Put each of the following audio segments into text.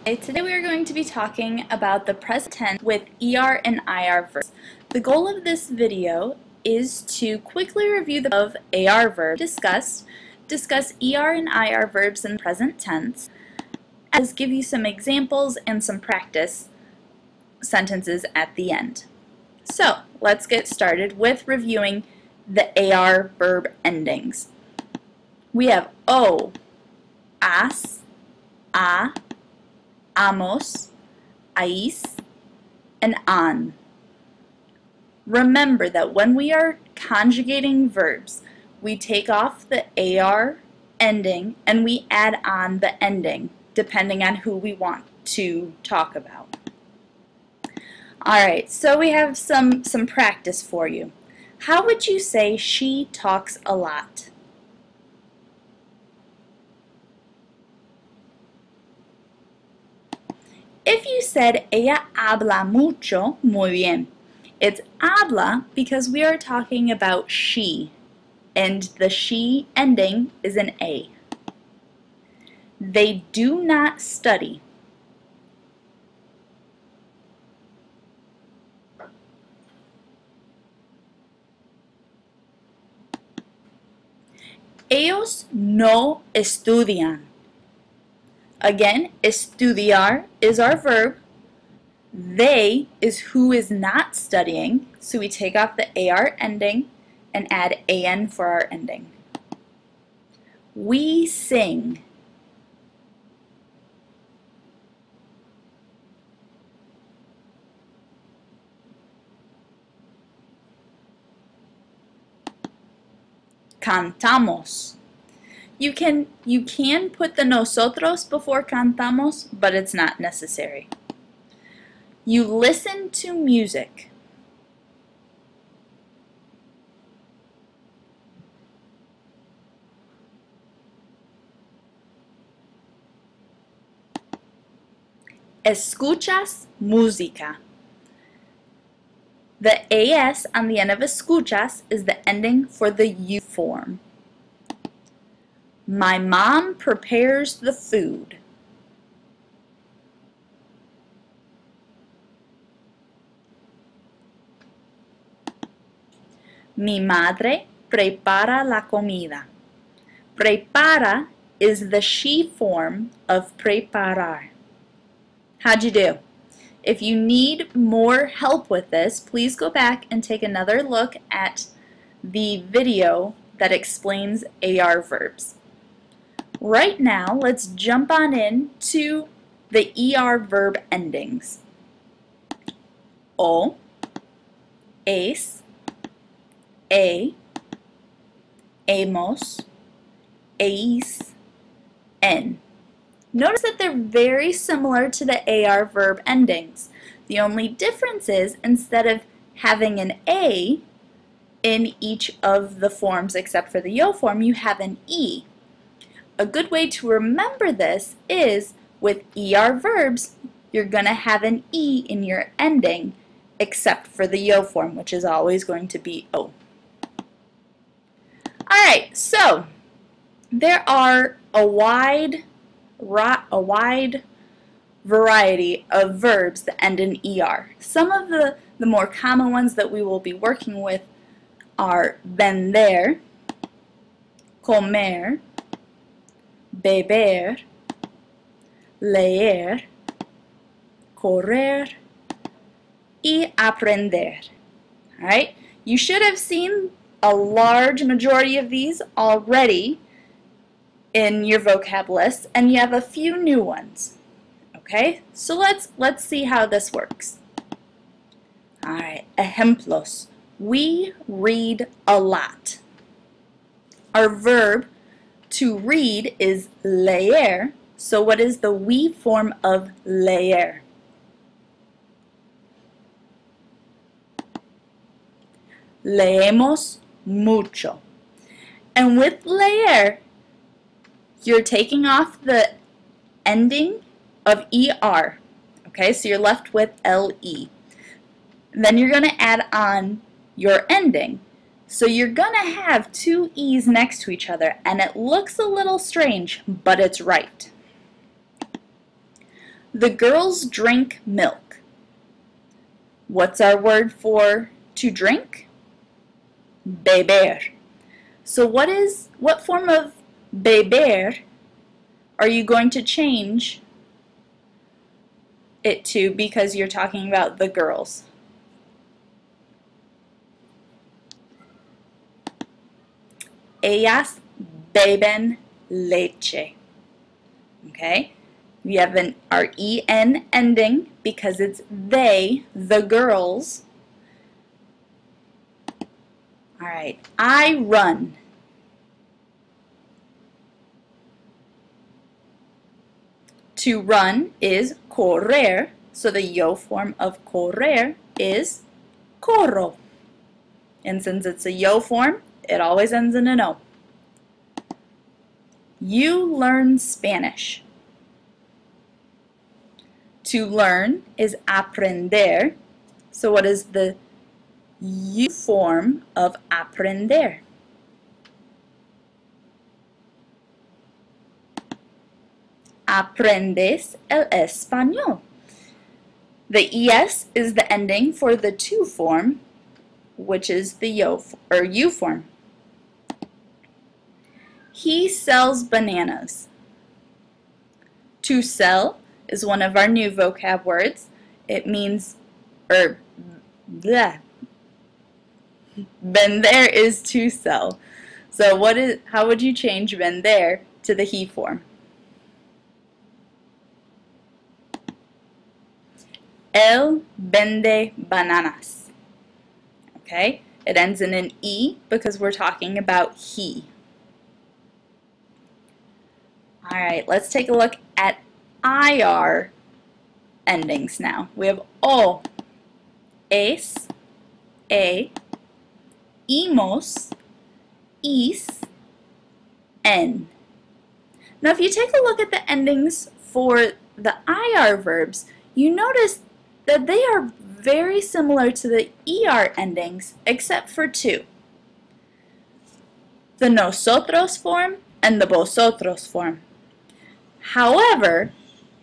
Today we are going to be talking about the present tense with ER and IR verbs. The goal of this video is to quickly review the of AR verbs discuss ER and IR verbs in the present tense, as well as give you some examples and some practice sentences at the end. So let's get started with reviewing the AR verb endings. We have o, as, a, amos, ais, and an. Remember that when we are conjugating verbs, we take off the AR ending and we add on the ending, depending on who we want to talk about. Alright, so we have some practice for you. How would you say she talks a lot? If you said ella habla mucho, muy bien. It's habla because we are talking about she, and the she ending is an A. They do not study. Ellos no estudian. Again, estudiar is our verb. They is who is not studying, so we take off the AR ending and add AN for our ending. We sing. Cantamos. You can put the nosotros before cantamos, but it's not necessary. You listen to music. Escuchas música. The AS on the end of escuchas is the ending for the U form. My mom prepares the food. Mi madre prepara la comida. Prepara is the she form of preparar. How'd you do? If you need more help with this, please go back and take another look at the video that explains AR verbs. Right now, let's jump on in to the ER verb endings. O, es, a, amos, eis, en. Notice that they're very similar to the AR verb endings. The only difference is instead of having an A in each of the forms except for the yo form, you have an E. A good way to remember this is with ER verbs, you're going to have an E in your ending except for the yo form, which is always going to be O. Alright, so there are a wide variety of verbs that end in ER. Some of the more common ones that we will be working with are vender, comer, beber, leer, correr, y aprender. Alright? You should have seen a large majority of these already in your vocab list, and you have a few new ones. Okay? So let's see how this works. Alright, ejemplos. We read a lot. Our verb to read is leer, so what is the we form of leer? Leemos mucho. And with leer, you're taking off the ending of ER. Okay, so you're left with LE. And then you're going to add on your ending. So you're going to have two E's next to each other, and it looks a little strange, but it's right. The girls drink milk. What's our word for to drink? Beber. So what form of beber are you going to change it to because you're talking about the girls? Ellas beben leche. Okay? We have our en ending because it's they, the girls. All right, I run. To run is correr, so the yo form of correr is corro. And since it's a yo form, it always ends in an O. You learn Spanish. To learn is aprender. So what is the you form of aprender? Aprendes el español. The es is the ending for the to form, which is the yo or you form. He sells bananas. To sell is one of our new vocab words. It means, vender is to sell. So how would you change vender to the he form? Él vende bananas. Okay? It ends in an E because we're talking about he. Alright, let's take a look at IR endings now. We have O, es, imos, is, en. Now if you take a look at the endings for the IR verbs, you notice that they are very similar to the ER endings except for two. The nosotros form and the vosotros form. However,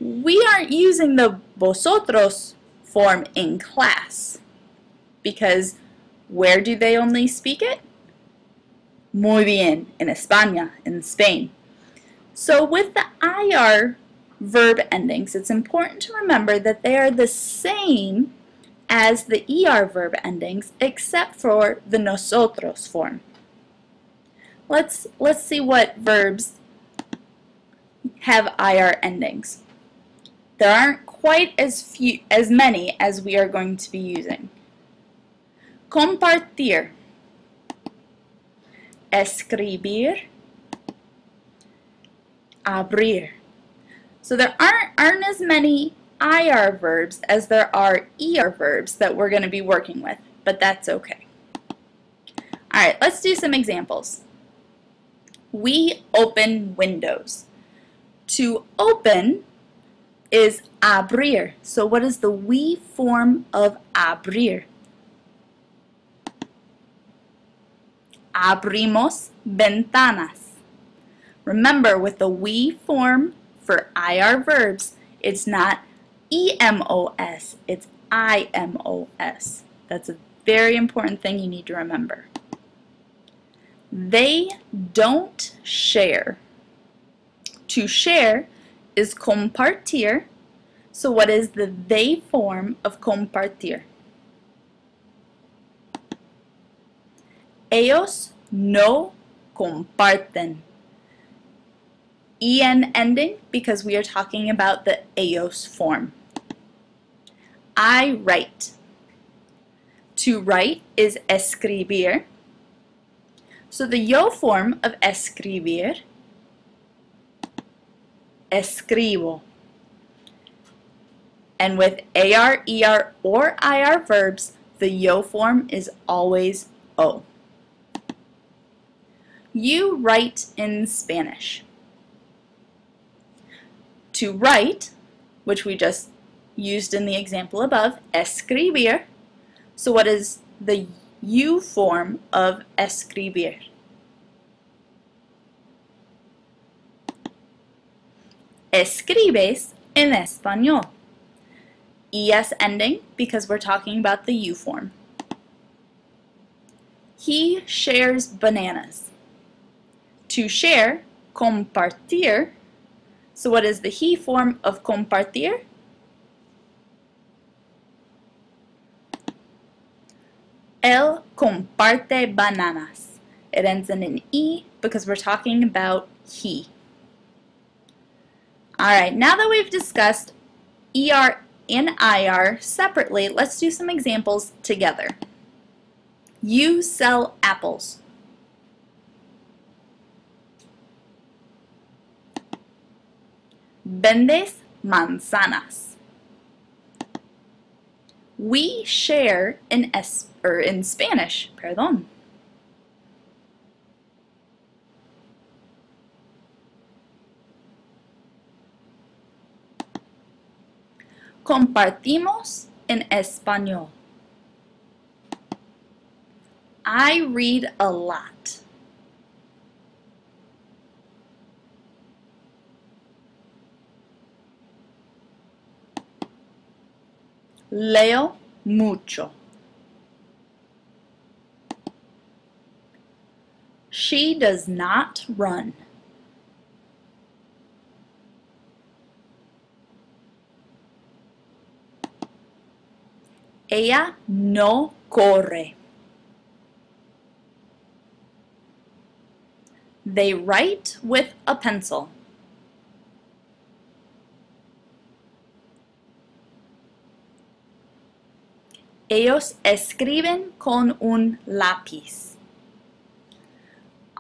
we aren't using the vosotros form in class because where do they only speak it? Muy bien, in España, in Spain. So with the IR verb endings, it's important to remember that they are the same as the ER verb endings except for the nosotros form. Let's see what verbs have IR endings. There aren't quite as many as we are going to be using. Compartir, escribir, abrir. So there aren't as many IR verbs as there are ER verbs that we're going to be working with, but that's okay. Alright, let's do some examples. We open windows. To open is abrir. So what is the we form of abrir? Abrimos ventanas. Remember, with the we form for IR verbs, it's not EMOS, it's IMOS. That's a very important thing you need to remember. They don't share. To share is compartir. So what is the they form of compartir? Ellos no comparten. En ending because we are talking about the ellos form. I write. To write is escribir. So the yo form of escribir, escribo. And with AR, ER, or IR verbs, the yo form is always O. You write in Spanish. To write, which we just used in the example above, escribir. So what is the you form of escribir? Escribes en español. ES ending because we're talking about the U form. He shares bananas. To share, compartir. So what is the he form of compartir? Él comparte bananas. It ends in an E because we're talking about he. Alright, now that we've discussed ER and IR separately, let's do some examples together. You sell apples. Vendes manzanas. We share in Spanish, perdón. Compartimos en español. I read a lot. Leo mucho. She does not run. Ella no corre. They write with a pencil. Ellos escriben con un lápiz.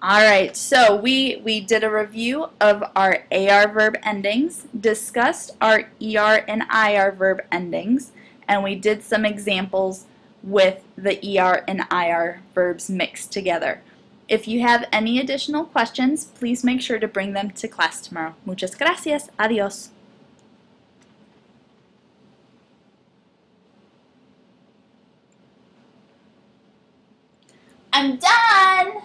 Alright, so we did a review of our AR verb endings, discussed our ER and IR verb endings, and we did some examples with the ER and IR verbs mixed together. If you have any additional questions, please make sure to bring them to class tomorrow. Muchas gracias. Adiós. I'm done!